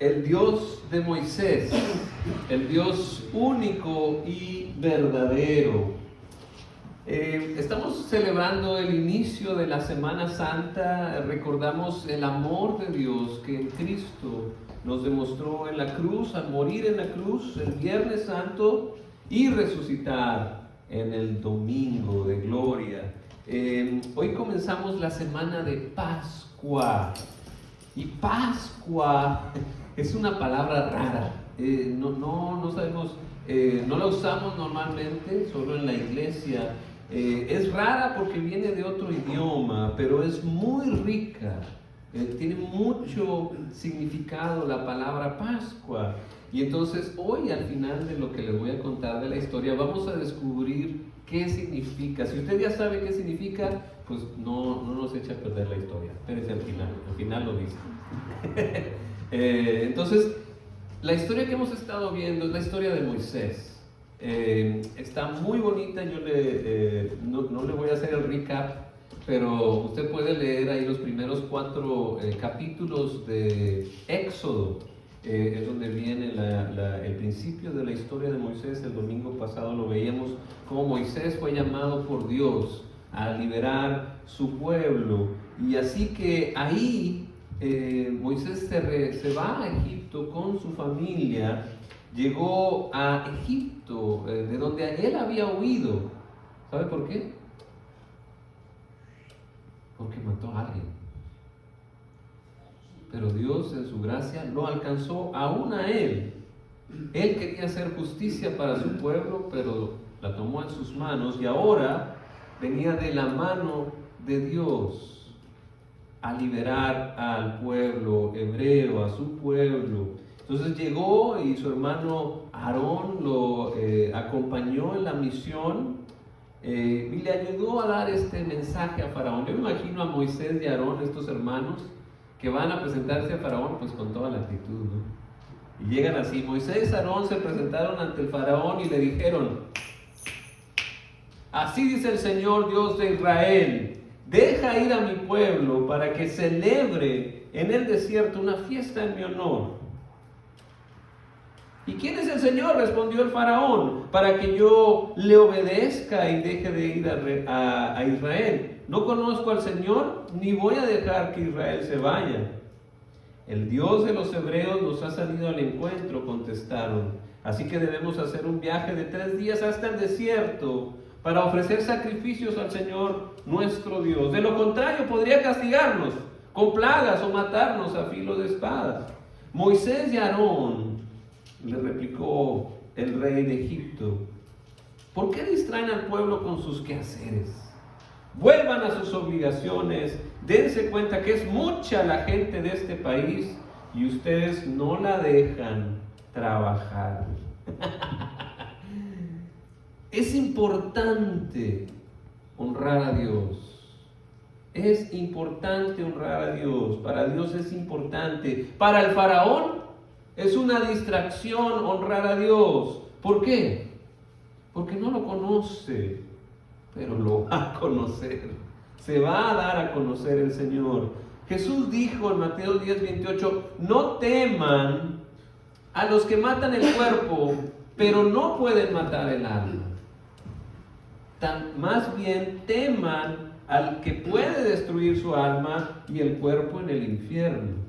el Dios de Moisés, el Dios único y verdadero. Estamos celebrando el inicio de la Semana Santa. Recordamos el amor de Dios que en Cristo nos demostró en la cruz, al morir en la cruz el Viernes Santo y resucitar en el Domingo de Gloria. Hoy comenzamos la semana de Pascua. Y Pascua es una palabra rara. No sabemos, no la usamos normalmente, solo en la iglesia. Es rara porque viene de otro idioma, pero es muy rica. Tiene mucho significado la palabra Pascua. Y entonces hoy, al final de lo que les voy a contar de la historia, vamos a descubrir qué significa. Si usted ya sabe qué significa, pues no nos eche a perder la historia. Espérese al final lo dice. Entonces, la historia que hemos estado viendo es la historia de Moisés. Está muy bonita. Yo no le voy a hacer el recap, pero usted puede leer ahí los primeros 4 capítulos de Éxodo. Es donde viene el principio de la historia de Moisés. El domingo pasado lo veíamos, cómo Moisés fue llamado por Dios a liberar su pueblo. Y así que ahí Moisés se va a Egipto con su familia. Llegó a Egipto, de donde él había huido. ¿Sabe por qué? Porque mató a alguien. Pero Dios en su gracia lo alcanzó aún a él. Él quería hacer justicia para su pueblo, pero la tomó en sus manos y ahora venía de la mano de Dios a liberar al pueblo hebreo, a su pueblo. Entonces llegó y su hermano Aarón lo acompañó en la misión y le ayudó a dar este mensaje a Faraón. Yo me imagino a Moisés y a Aarón, estos hermanos, que van a presentarse a Faraón pues con toda la actitud, ¿no? Y llegan así. Moisés y Aarón se presentaron ante el Faraón y le dijeron: así dice el Señor Dios de Israel, deja ir a mi pueblo para que celebre en el desierto una fiesta en mi honor. ¿Y quién es el Señor?, respondió el Faraón, para que yo le obedezca y deje de ir a Israel. No conozco al Señor, ni voy a dejar que Israel se vaya. El Dios de los hebreos nos ha salido al encuentro, contestaron. Así que debemos hacer un viaje de 3 días hasta el desierto para ofrecer sacrificios al Señor nuestro Dios. De lo contrario, podría castigarnos con plagas o matarnos a filo de espada. Moisés y Aarón, le replicó el rey de Egipto, ¿por qué distraen al pueblo con sus quehaceres? Vuelvan a sus obligaciones, dense cuenta que es mucha la gente de este país y ustedes no la dejan trabajar. Es importante honrar a Dios. Es importante honrar a Dios. Para Dios es importante. Para el faraón es una distracción honrar a Dios. ¿Por qué? Porque no lo conoce, pero lo va a conocer. Se va a dar a conocer el Señor. Jesús dijo en Mateo 10:28, no teman a los que matan el cuerpo, pero no pueden matar el alma. Más bien teman al que puede destruir su alma y el cuerpo en el infierno.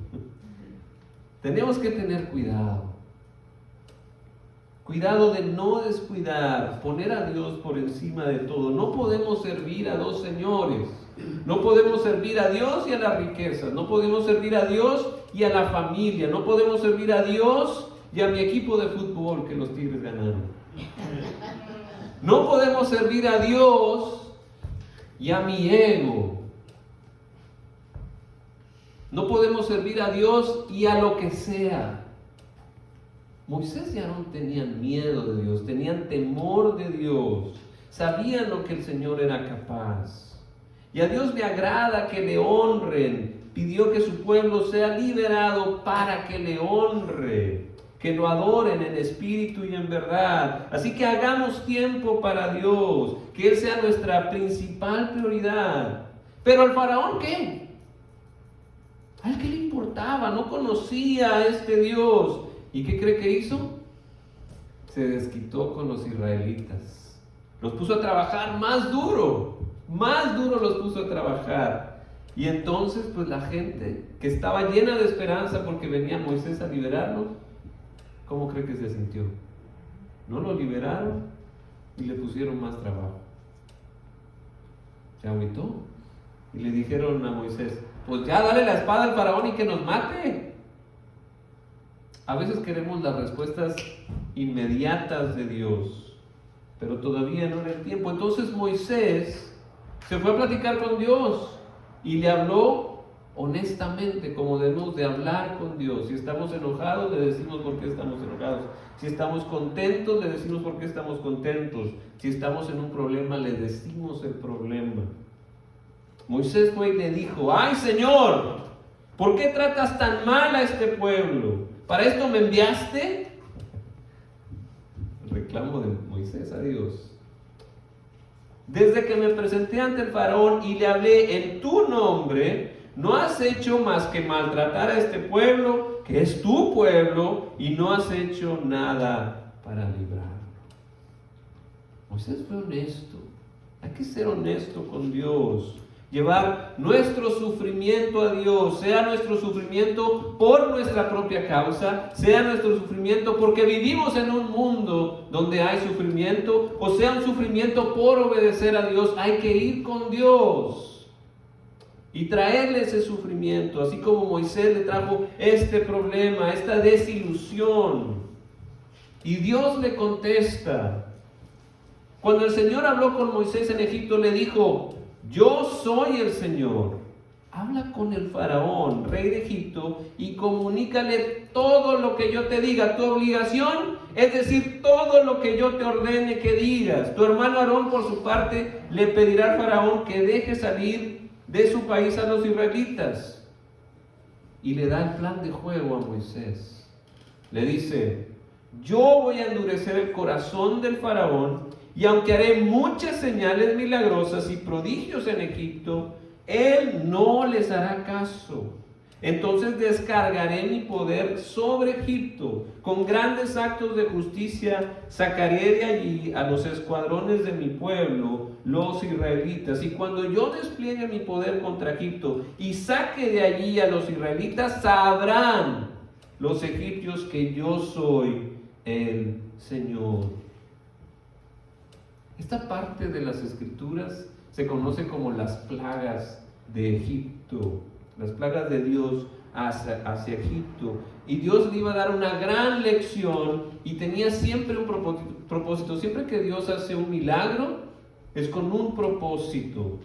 Tenemos que tener cuidado. Cuidado de no descuidar, poner a Dios por encima de todo. No podemos servir a 2 señores. No podemos servir a Dios y a las riquezas. No podemos servir a Dios y a la familia. No podemos servir a Dios y a mi equipo de fútbol que los Tigres ganaron. No podemos servir a Dios y a mi ego. No podemos servir a Dios y a lo que sea. Moisés y Aarón tenían miedo de Dios, tenían temor de Dios, sabían lo que el Señor era capaz. Y a Dios le agrada que le honren. Pidió que su pueblo sea liberado para que le honre, que lo adoren en espíritu y en verdad. Así que hagamos tiempo para Dios, que Él sea nuestra principal prioridad. Pero al faraón, ¿qué? ¿A él qué le importa? importaba, no conocía a este Dios. ¿Y qué cree que hizo? Se desquitó con los israelitas. Los puso a trabajar más duro los puso a trabajar. Y entonces pues la gente que estaba llena de esperanza porque venía Moisés a liberarlos, ¿cómo cree que se sintió? No lo liberaron y le pusieron más trabajo. Se agüitó y le dijeron a Moisés, pues ya dale la espada al faraón y que nos mate. A veces queremos las respuestas inmediatas de Dios, pero todavía no era el tiempo. Entonces Moisés se fue a platicar con Dios y le habló honestamente, como debemos de hablar con Dios. Si estamos enojados, le decimos por qué estamos enojados. Si estamos contentos, le decimos por qué estamos contentos. Si estamos en un problema, le decimos el problema. Moisés fue y le dijo, ¡ay, Señor! ¿Por qué tratas tan mal a este pueblo? ¿Para esto me enviaste? El reclamo de Moisés a Dios. Desde que me presenté ante el faraón y le hablé en tu nombre, no has hecho más que maltratar a este pueblo, que es tu pueblo, y no has hecho nada para librarlo. Moisés fue honesto. Hay que ser honesto con Dios. Llevar nuestro sufrimiento a Dios, sea nuestro sufrimiento por nuestra propia causa, sea nuestro sufrimiento porque vivimos en un mundo donde hay sufrimiento, o sea un sufrimiento por obedecer a Dios. Hay que ir con Dios y traerle ese sufrimiento, así como Moisés le trajo este problema, esta desilusión. Y Dios le contesta. Cuando el Señor habló con Moisés en Egipto, le dijo, yo soy el Señor. Habla con el faraón, rey de Egipto, y comunícale todo lo que yo te diga. Tu obligación es decir todo lo que yo te ordene que digas. Tu hermano Aarón, por su parte, le pedirá al faraón que deje salir de su país a los israelitas. Y le da el plan de juego a Moisés. Le dice, yo voy a endurecer el corazón del faraón, y aunque haré muchas señales milagrosas y prodigios en Egipto, él no les hará caso. Entonces descargaré mi poder sobre Egipto. Con grandes actos de justicia sacaré de allí a los escuadrones de mi pueblo, los israelitas. Y cuando yo despliegue mi poder contra Egipto y saque de allí a los israelitas, sabrán los egipcios que yo soy el Señor. Esta parte de las Escrituras se conoce como las plagas de Egipto, las plagas de Dios hacia Egipto. Y Dios le iba a dar una gran lección y tenía siempre un propósito. Siempre que Dios hace un milagro, es con un propósito.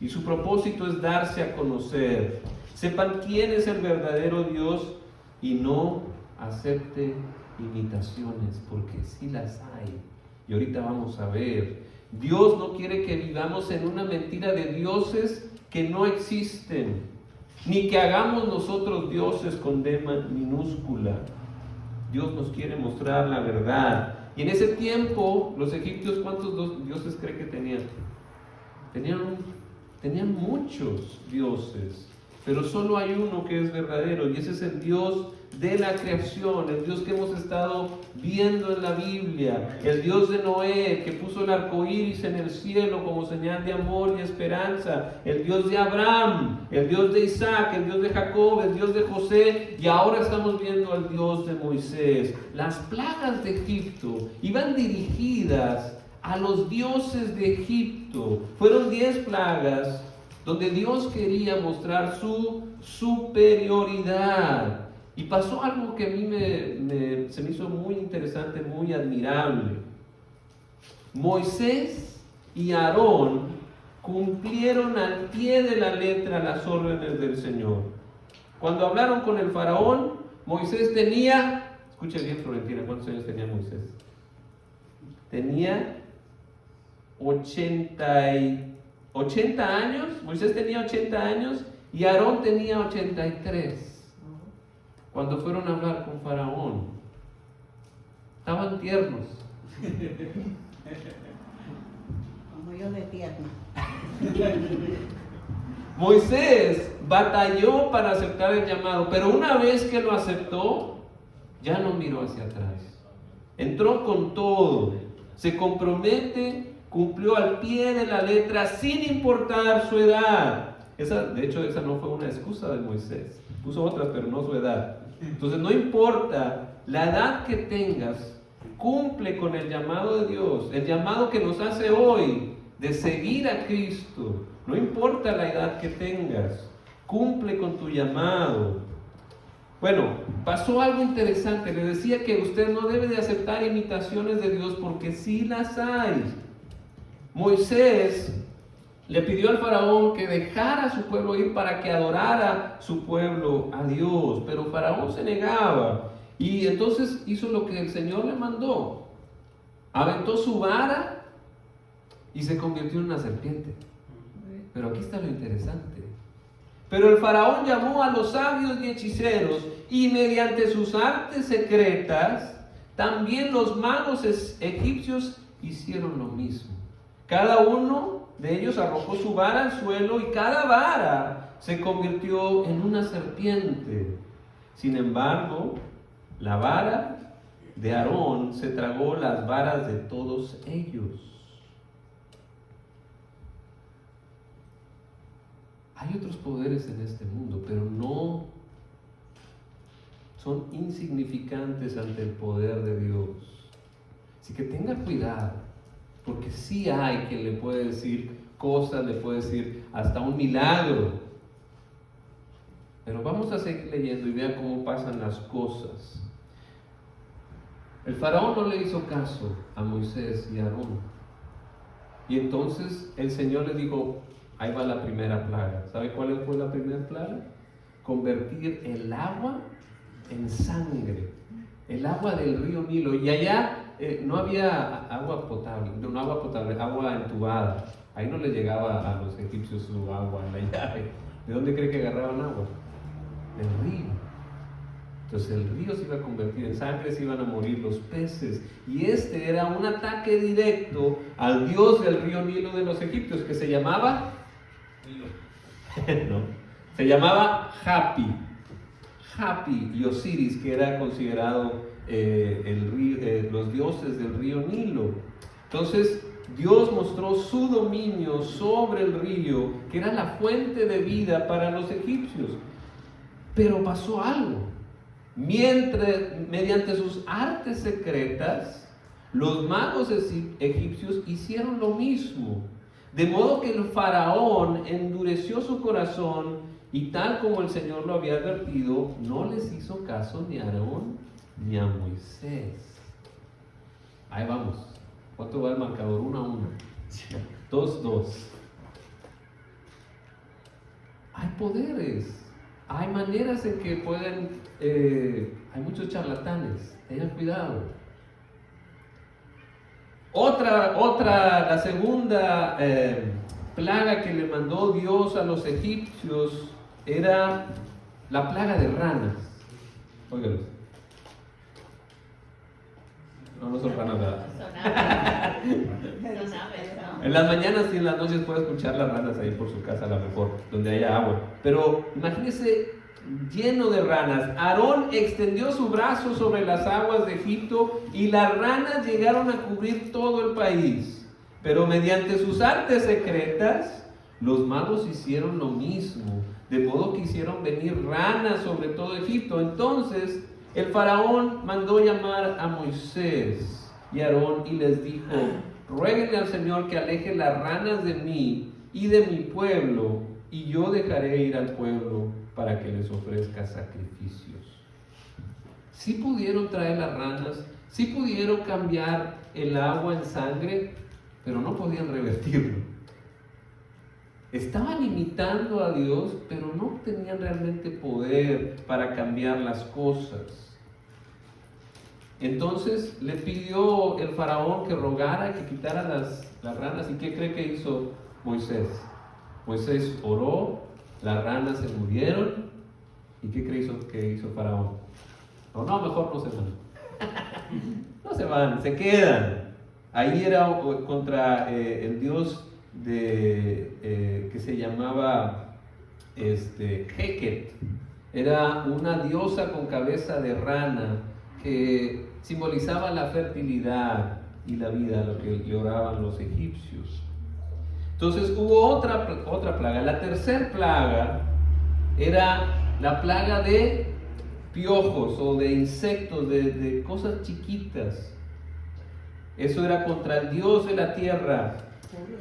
Y su propósito es darse a conocer. Sepan quién es el verdadero Dios y no acepte imitaciones, porque sí las hay. Y ahorita vamos a ver, Dios no quiere que vivamos en una mentira de dioses que no existen, ni que hagamos nosotros dioses con D minúscula. Dios nos quiere mostrar la verdad. Y en ese tiempo, los egipcios, ¿cuántos dioses creen que tenían? Tenían muchos dioses, pero solo hay uno que es verdadero, y ese es el Dios de la creación, el Dios que hemos estado viendo en la Biblia, el Dios de Noé, que puso el arco iris en el cielo como señal de amor y esperanza, el Dios de Abraham, el Dios de Isaac, el Dios de Jacob, el Dios de José, y ahora estamos viendo al Dios de Moisés. Las plagas de Egipto iban dirigidas a los dioses de Egipto. Fueron 10 plagas donde Dios quería mostrar su superioridad. Y pasó algo que a mí se me hizo muy interesante, muy admirable. Moisés y Aarón cumplieron al pie de la letra las órdenes del Señor. Cuando hablaron con el faraón, Moisés tenía, escuche bien Florentina, ¿cuántos años tenía Moisés? Tenía 80 años, Moisés tenía 80 años y Aarón tenía 83. Cuando fueron a hablar con Faraón, estaban tiernos. Como yo de tierno. Moisés batalló para aceptar el llamado, pero una vez que lo aceptó, ya no miró hacia atrás. Entró con todo, se compromete, cumplió al pie de la letra sin importar su edad. De hecho, esa no fue una excusa de Moisés. Puso otras, pero no su edad. Entonces, no importa la edad que tengas, cumple con el llamado de Dios, el llamado que nos hace hoy de seguir a Cristo. No importa la edad que tengas, cumple con tu llamado. Bueno, pasó algo interesante. Le decía que usted no debe de aceptar imitaciones de Dios porque sí las hay. Moisés le pidió al faraón que dejara a su pueblo ir para que adorara su pueblo a Dios, pero faraón se negaba y entonces hizo lo que el Señor le mandó. Aventó su vara y se convirtió en una serpiente. Pero aquí está lo interesante. Pero el faraón llamó a los sabios y hechiceros y mediante sus artes secretas, también los magos egipcios hicieron lo mismo. Cada uno de ellos arrojó su vara al suelo y cada vara se convirtió en una serpiente. Sin embargo, la vara de Aarón se tragó las varas de todos ellos. Hay otros poderes en este mundo, pero no son insignificantes ante el poder de Dios. Así que tenga cuidado, porque sí hay quien le puede decir cosas, le puede decir hasta un milagro. Pero vamos a seguir leyendo y vean cómo pasan las cosas. El faraón no le hizo caso a Moisés y a Aarón. Y entonces el Señor le dijo, ahí va la primera plaga. ¿Sabe cuál fue la primera plaga? Convertir el agua en sangre. El agua del río Nilo. Y allá no había agua potable, no agua potable, agua entubada. Ahí no le llegaba a los egipcios su agua en la llave. ¿De dónde cree que agarraban agua? Del río. Entonces el río se iba a convertir en sangre, se iban a morir los peces. Y este era un ataque directo al dios del río Nilo de los egipcios, que se llamaba no, se llamaba Hapi y Osiris, que era considerado los dioses del río Nilo. Entonces Dios mostró su dominio sobre el río, que era la fuente de vida para los egipcios. Pero pasó algo. Mediante sus artes secretas, los magos egipcios hicieron lo mismo. De modo que el faraón endureció su corazón y tal como el Señor lo había advertido, no les hizo caso ni a Aarón ni a Moisés. Ahí vamos. ¿Cuánto va el marcador? 1-1. 2-2. Hay poderes. Hay maneras en que pueden, hay muchos charlatanes, tengan cuidado. La segunda plaga que le mandó Dios a los egipcios era la plaga de ranas. Óigalos. No son ranas, ¿verdad? En las mañanas y en las noches puede escuchar las ranas ahí por su casa, a lo mejor, donde haya agua. Pero imagínese lleno de ranas. Aarón extendió su brazo sobre las aguas de Egipto y las ranas llegaron a cubrir todo el país. Pero mediante sus artes secretas, los magos hicieron lo mismo, de modo que hicieron venir ranas sobre todo Egipto. Entonces el faraón mandó llamar a Moisés y a Aarón y les dijo: ruéguenle al Señor que aleje las ranas de mí y de mi pueblo, y yo dejaré ir al pueblo para que les ofrezca sacrificios. Sí pudieron traer las ranas, sí pudieron cambiar el agua en sangre, pero no podían revertirlo. Estaban imitando a Dios, pero no tenían realmente poder para cambiar las cosas. Entonces le pidió el faraón que rogara, que quitara las ranas. ¿Y qué cree que hizo Moisés? Moisés oró, las ranas se murieron. ¿Y qué cree que hizo faraón? No, mejor no se van. No se van, se quedan. Ahí era contra el dios que se llamaba Heket. Era una diosa con cabeza de rana que simbolizaba la fertilidad y la vida, lo que le oraban los egipcios. Entonces hubo otra plaga. La tercera plaga era la plaga de piojos o de insectos, de cosas chiquitas. Eso era contra el dios de la tierra,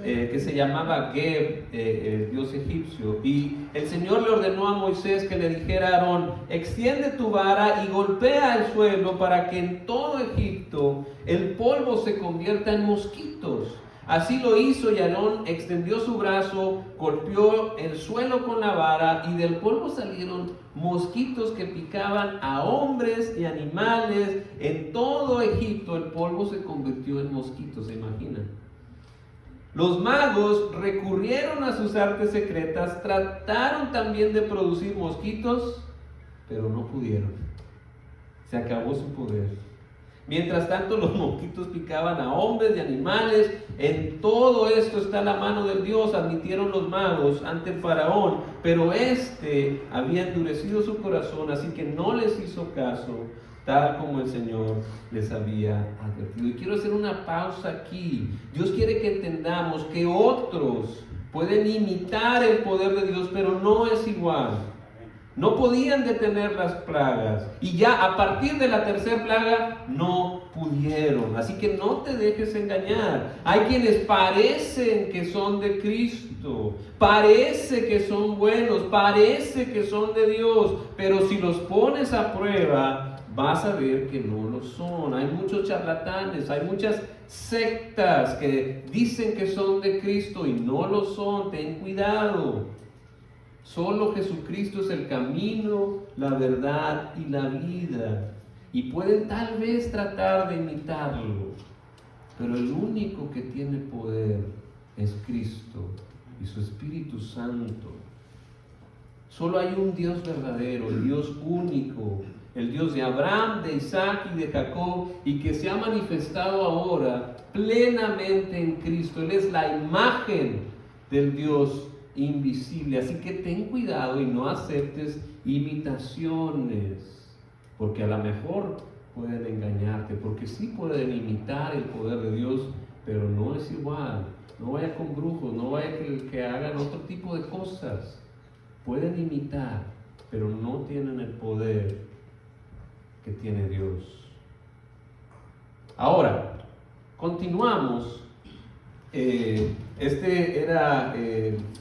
que se llamaba Geb, el dios egipcio. Y el Señor le ordenó a Moisés que le dijera a Aarón: extiende tu vara y golpea el suelo para que en todo Egipto el polvo se convierta en mosquitos. Así lo hizo, y Aarón extendió su brazo, golpeó el suelo con la vara, y del polvo salieron mosquitos que picaban a hombres y animales. En todo Egipto el polvo se convirtió en mosquitos, ¿se imaginan? Los magos recurrieron a sus artes secretas, trataron también de producir mosquitos, pero no pudieron. Se acabó su poder. Mientras tanto, los mosquitos picaban a hombres y animales. En todo esto está la mano del Dios, admitieron los magos ante el faraón, pero éste había endurecido su corazón, así que no les hizo caso, tal como el Señor les había advertido. Y quiero hacer una pausa aquí. Dios quiere que entendamos que otros pueden imitar el poder de Dios, pero no es igual. No podían detener las plagas, y ya a partir de la tercera plaga no pudieron. Así que no te dejes engañar. Hay quienes parecen que son de Cristo, parece que son buenos, parece que son de Dios, pero si los pones a prueba, vas a ver que no lo son. Hay muchos charlatanes, hay muchas sectas que dicen que son de Cristo y no lo son. Ten cuidado. Solo Jesucristo es el camino, la verdad y la vida. Y pueden tal vez tratar de imitarlo, pero el único que tiene poder es Cristo y su Espíritu Santo. Solo hay un Dios verdadero, el Dios único, el Dios de Abraham, de Isaac y de Jacob, y que se ha manifestado ahora plenamente en Cristo. Él es la imagen del Dios invisible. Así que ten cuidado y no aceptes imitaciones, porque a lo mejor pueden engañarte, porque sí pueden imitar el poder de Dios, pero no es igual. No vaya con brujos, no vaya que hagan otro tipo de cosas. Pueden imitar, pero no tienen el poder que tiene Dios. Ahora, continuamos. Este era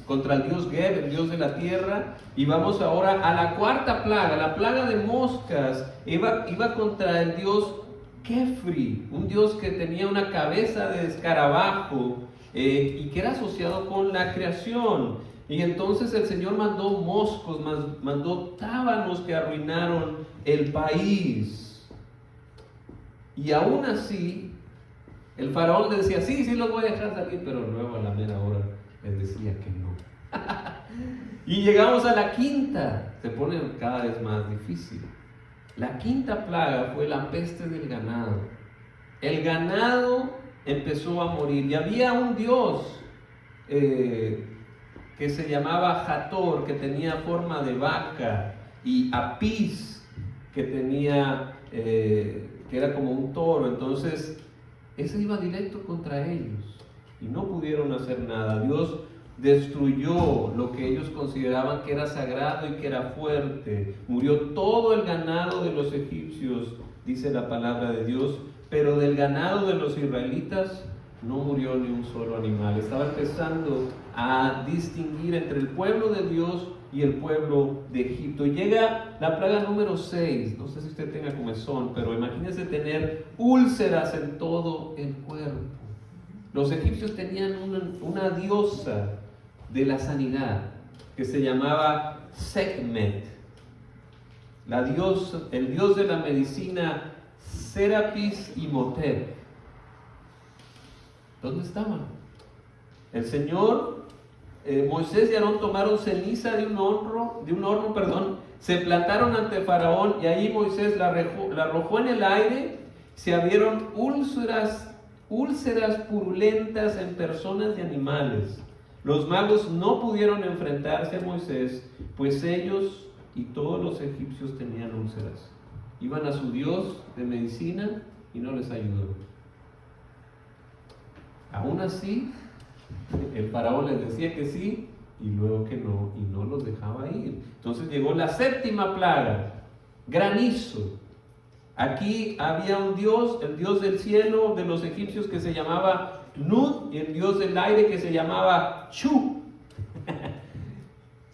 contra el dios Geb, el dios de la tierra, y vamos ahora a la cuarta plaga, la plaga de moscas. Iba contra el dios Kefri, un dios que tenía una cabeza de escarabajo y que era asociado con la creación. Y entonces el Señor mandó moscos, mandó tábanos que arruinaron el país. Y aún así, el faraón le decía: sí, los voy a dejar salir, pero luego a la mera hora les decía que no. Y llegamos a la quinta, se pone cada vez más difícil. La quinta plaga fue la peste del ganado. El ganado empezó a morir, y había un dios que se llamaba Hathor, que tenía forma de vaca, y Apis, que tenía, que era como un toro. Entonces ese iba directo contra ellos y no pudieron hacer nada. Dios destruyó lo que ellos consideraban que era sagrado y que era fuerte. Murió todo el ganado de los egipcios, dice la palabra de Dios, pero del ganado de los israelitas no murió ni un solo animal. Estaba empezando a distinguir entre el pueblo de Dios y el pueblo de Egipto. Y llega la plaga número 6. No sé si usted tenga comezón, pero imagínese tener úlceras en todo el cuerpo. Los egipcios tenían una diosa de la sanidad que se llamaba Sekhmet. El dios de la medicina, Serapis Imhotep. ¿Dónde estaban? El Señor, Moisés y Aarón tomaron ceniza de un horno, se plantaron ante Faraón, y ahí Moisés la arrojó en el aire. Se abrieron úlceras purulentas en personas y animales. Los magos no pudieron enfrentarse a Moisés, pues ellos y todos los egipcios tenían úlceras. Iban a su Dios de medicina y no les ayudó. Aún así, el faraón les decía que sí y luego que no, y no los dejaba ir. Entonces llegó la séptima plaga, granizo. Aquí había un dios, el dios del cielo de los egipcios, que se llamaba Nut, y el dios del aire que se llamaba Chu.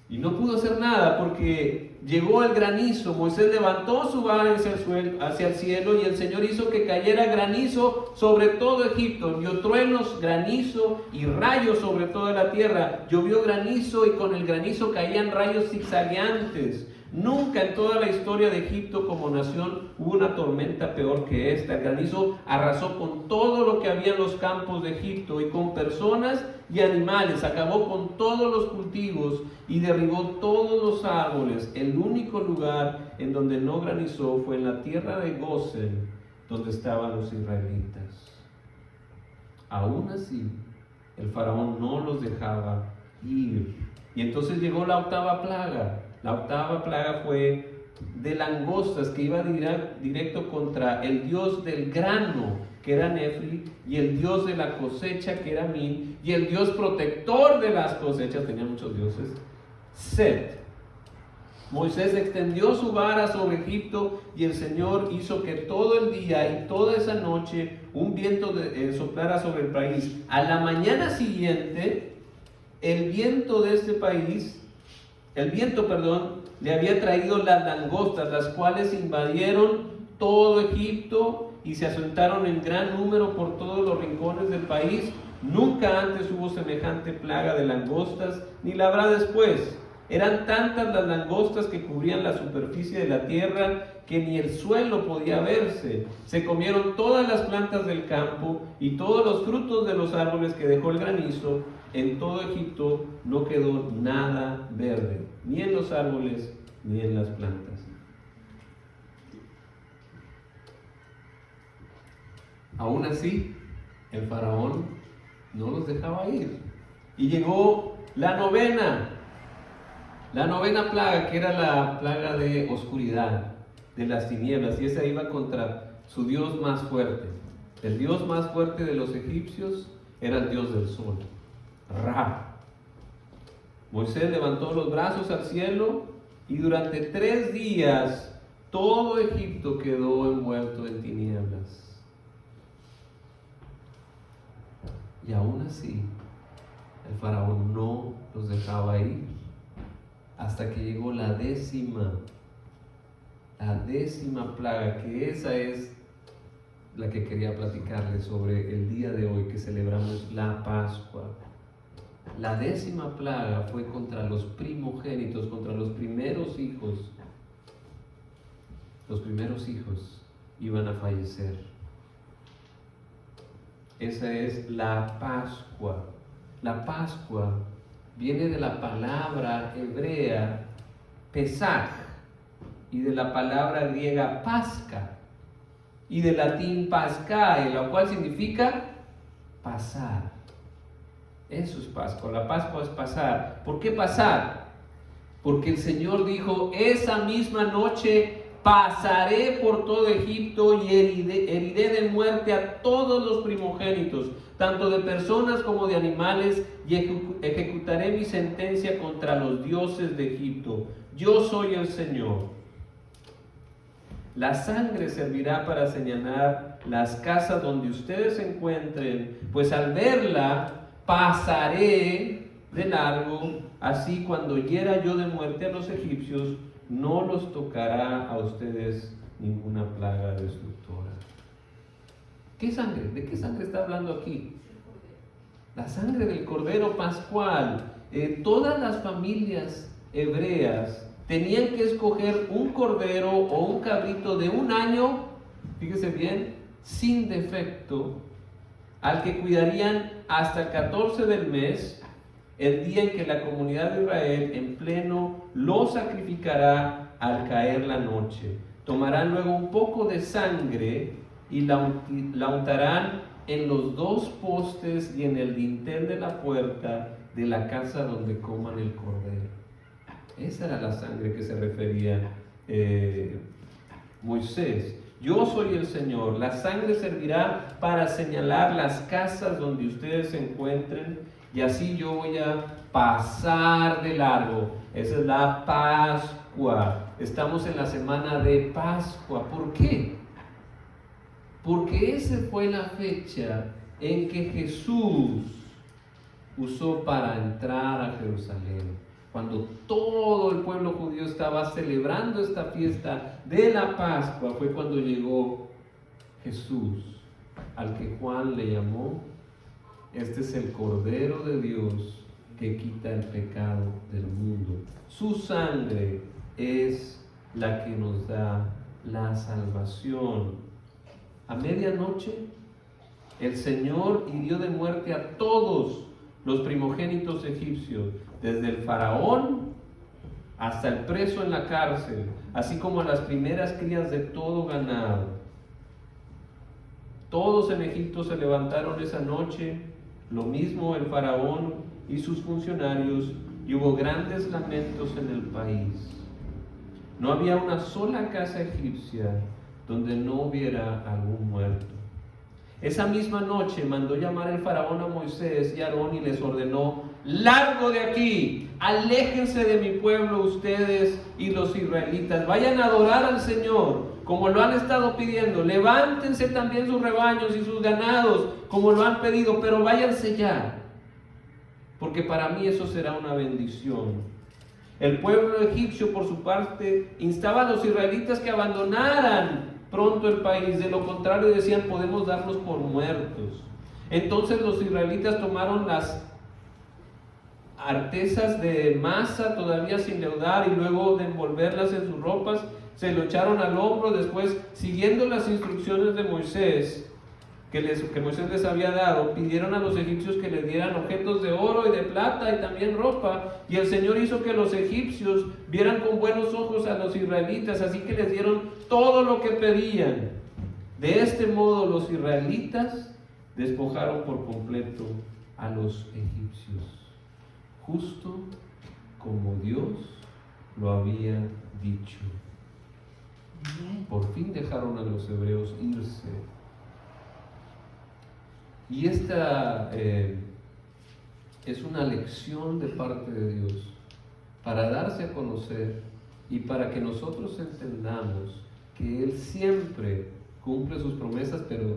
Y no pudo hacer nada porque llegó el granizo. Moisés levantó su vara hacia el cielo y el Señor hizo que cayera granizo sobre todo Egipto. Dio truenos, granizo y rayos sobre toda la tierra. Llovió granizo y con el granizo caían rayos zigzagueantes. Nunca en toda la historia de Egipto como nación hubo una tormenta peor que esta. El granizo arrasó con todo lo que había en los campos de Egipto y con personas y animales. Acabó con todos los cultivos y derribó todos los árboles. El único lugar en donde no granizó fue en la tierra de Gosén, donde estaban los israelitas. Aún así, el faraón no los dejaba ir. Y entonces llegó la octava plaga. La octava plaga fue de langostas, que iba directo contra el dios del grano, que era Nefri, y el dios de la cosecha, que era Min, y el dios protector de las cosechas, tenía muchos dioses, Set. Moisés extendió su vara sobre Egipto y el Señor hizo que todo el día y toda esa noche un viento soplara sobre el país. A la mañana siguiente, el viento, le había traído las langostas, las cuales invadieron todo Egipto y se asentaron en gran número por todos los rincones del país. Nunca antes hubo semejante plaga de langostas, ni la habrá después. Eran tantas las langostas que cubrían la superficie de la tierra que ni el suelo podía verse. Se comieron todas las plantas del campo y todos los frutos de los árboles que dejó el granizo. En todo Egipto no quedó nada verde, ni en los árboles ni en las plantas. Aún así, el faraón no los dejaba ir. Y llegó la novena plaga, que era la plaga de oscuridad, de las tinieblas, y esa iba contra su dios más fuerte. El dios más fuerte de los egipcios era el dios del sol, Ra. Moisés levantó los brazos al cielo y durante 3 días todo Egipto quedó envuelto en tinieblas. Y aún así, el faraón no los dejaba ir hasta que llegó la décima plaga, que esa es la que quería platicarles sobre el día de hoy que celebramos la Pascua. La décima plaga fue contra los primogénitos, contra los primeros hijos. Los primeros hijos iban a fallecer. Esa es la Pascua. La Pascua viene de la palabra hebrea Pesaj y de la palabra griega Pasca y del latín Pascae, lo cual significa pasar. Eso es Pascua. La Pascua es pasar. ¿Por qué pasar? Porque el Señor dijo: esa misma noche pasaré por todo Egipto y heriré de muerte a todos los primogénitos, tanto de personas como de animales, y ejecutaré mi sentencia contra los dioses de Egipto. Yo soy el Señor. La sangre servirá para señalar las casas donde ustedes se encuentren, pues al verla pasaré de largo. Así, cuando hiera yo de muerte a los egipcios, no los tocará a ustedes ninguna plaga destructora. ¿Qué sangre? ¿De qué sangre está hablando aquí? La sangre del Cordero Pascual. Todas las familias hebreas tenían que escoger un cordero o un cabrito de 1 año, fíjese bien, sin defecto, al que cuidarían hasta el 14 del mes, el día en que la comunidad de Israel en pleno lo sacrificará al caer la noche. Tomarán luego un poco de sangre y la untarán en los 2 postes y en el dintel de la puerta de la casa donde coman el cordero. Esa era la sangre que se refería Moisés. Yo soy el Señor. La sangre servirá para señalar las casas donde ustedes se encuentren, y así yo voy a pasar de largo. Esa es la Pascua. Estamos en la semana de Pascua. ¿Por qué? Porque esa fue la fecha en que Jesús usó para entrar a Jerusalén. Cuando todo el pueblo judío estaba celebrando esta fiesta de la Pascua, fue cuando llegó Jesús, al que Juan le llamó: este es el Cordero de Dios que quita el pecado del mundo. Su sangre es la que nos da la salvación. A medianoche, el Señor hirió de muerte a todos los primogénitos egipcios, desde el faraón hasta el preso en la cárcel, así como a las primeras crías de todo ganado. Todos en Egipto se levantaron esa noche, lo mismo el faraón y sus funcionarios, y hubo grandes lamentos en el país. No había una sola casa egipcia donde no hubiera algún muerto. Esa misma noche mandó llamar el faraón a Moisés y a Aarón y les ordenó: largo de aquí, aléjense de mi pueblo ustedes y los israelitas, vayan a adorar al Señor como lo han estado pidiendo, levántense también sus rebaños y sus ganados como lo han pedido, pero váyanse ya, porque para mí eso será una bendición. El pueblo egipcio, por su parte, instaba a los israelitas que abandonaran pronto el país, de lo contrario decían: podemos darnos por muertos. Entonces los israelitas tomaron las artesas de masa todavía sin leudar, y luego de envolverlas en sus ropas, se lo echaron al hombro. Después, siguiendo las instrucciones de Moisés, que Moisés les había dado, pidieron a los egipcios que les dieran objetos de oro y de plata y también ropa, y el Señor hizo que los egipcios vieran con buenos ojos a los israelitas, así que les dieron todo lo que pedían. De este modo los israelitas despojaron por completo a los egipcios, justo como Dios lo había dicho. Por fin dejaron a los hebreos irse. Y esta es una lección de parte de Dios para darse a conocer y para que nosotros entendamos que Él siempre cumple sus promesas, pero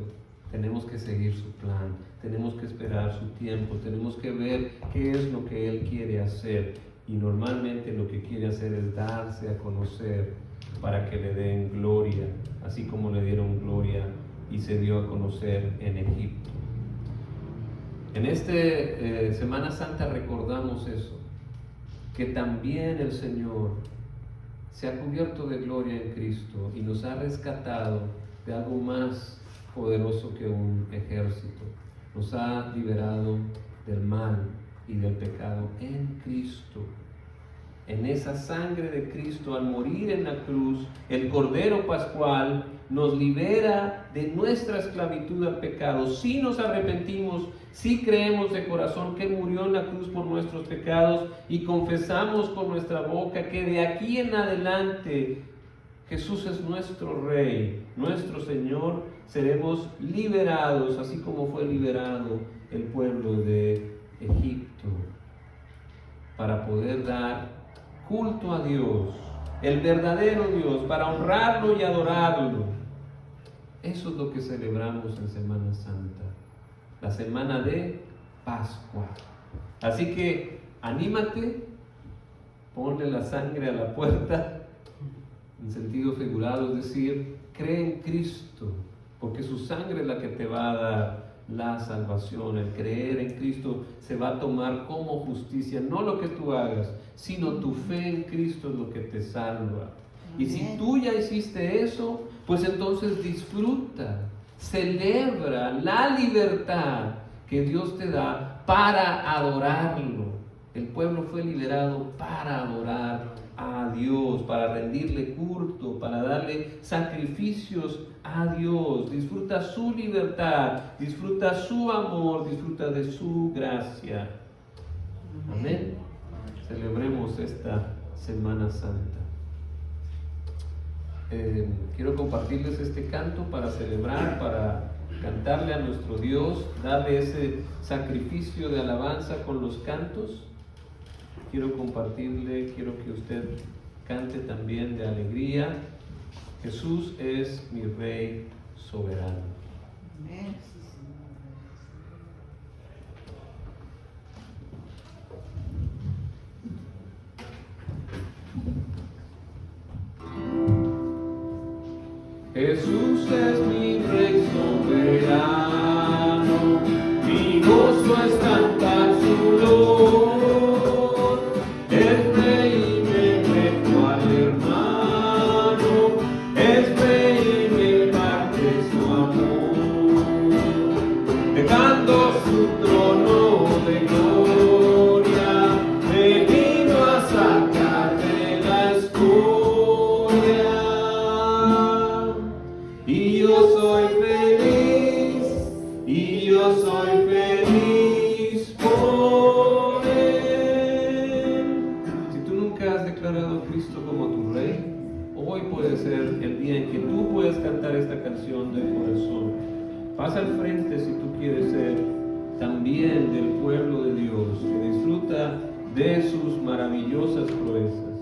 tenemos que seguir su plan, tenemos que esperar su tiempo, tenemos que ver qué es lo que Él quiere hacer, y normalmente lo que quiere hacer es darse a conocer para que le den gloria, así como le dieron gloria y se dio a conocer en Egipto. En esta Semana Santa recordamos eso, que también el Señor se ha cubierto de gloria en Cristo y nos ha rescatado de algo más poderoso que un ejército. Nos ha liberado del mal y del pecado en Cristo. En esa sangre de Cristo, al morir en la cruz, el Cordero Pascual nos libera de nuestra esclavitud al pecado. Si nos arrepentimos, si creemos de corazón que murió en la cruz por nuestros pecados y confesamos con nuestra boca que de aquí en adelante Jesús es nuestro Rey, nuestro Señor, seremos liberados, así como fue liberado el pueblo de Egipto, para poder dar culto a Dios, el verdadero Dios, para honrarlo y adorarlo. Eso es lo que celebramos en Semana Santa, la semana de Pascua. Así que anímate, ponle la sangre a la puerta, en sentido figurado, es decir, cree en Cristo, porque su sangre es la que te va a dar la salvación. El creer en Cristo se va a tomar como justicia, no lo que tú hagas, sino tu fe en Cristo es lo que te salva. Y si tú ya hiciste eso, pues entonces disfruta, celebra la libertad que Dios te da para adorarlo. El pueblo fue liberado para adorar a Dios, para rendirle culto, para darle sacrificios a Dios. Disfruta su libertad, disfruta su amor, disfruta de su gracia. Amén. Celebremos esta Semana Santa. Quiero compartirles este canto para celebrar, para cantarle a nuestro Dios, darle ese sacrificio de alabanza con los cantos. Quiero compartirle, quiero que usted cante también de alegría. Jesús es mi Rey soberano. Amén. Jesús es mi Rey soberano, mi gozo es cantar su loor. Es Rey y me meto al hermano, es Rey y me parte su amor, dejando su trono de gloria, me vino a sacar de la escoria. Y yo soy feliz por Él. Si tú nunca has declarado a Cristo como tu Rey, hoy puede ser el día en que tú puedas cantar esta canción del corazón. Pasa al frente si tú quieres ser también del pueblo de Dios, que disfruta de sus maravillosas proezas.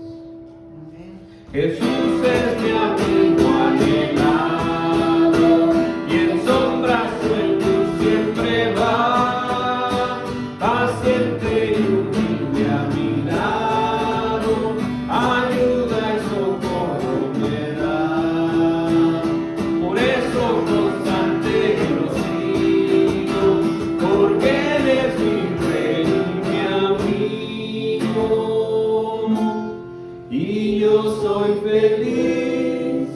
Jesús es mi amigo anhelado, y en sombras el luz siempre va, paciente y humilde a mi lado, ayuda y socorro me da. Por eso constante lo sigo, porque Él es mi Rey y mi amigo. Y yo soy feliz,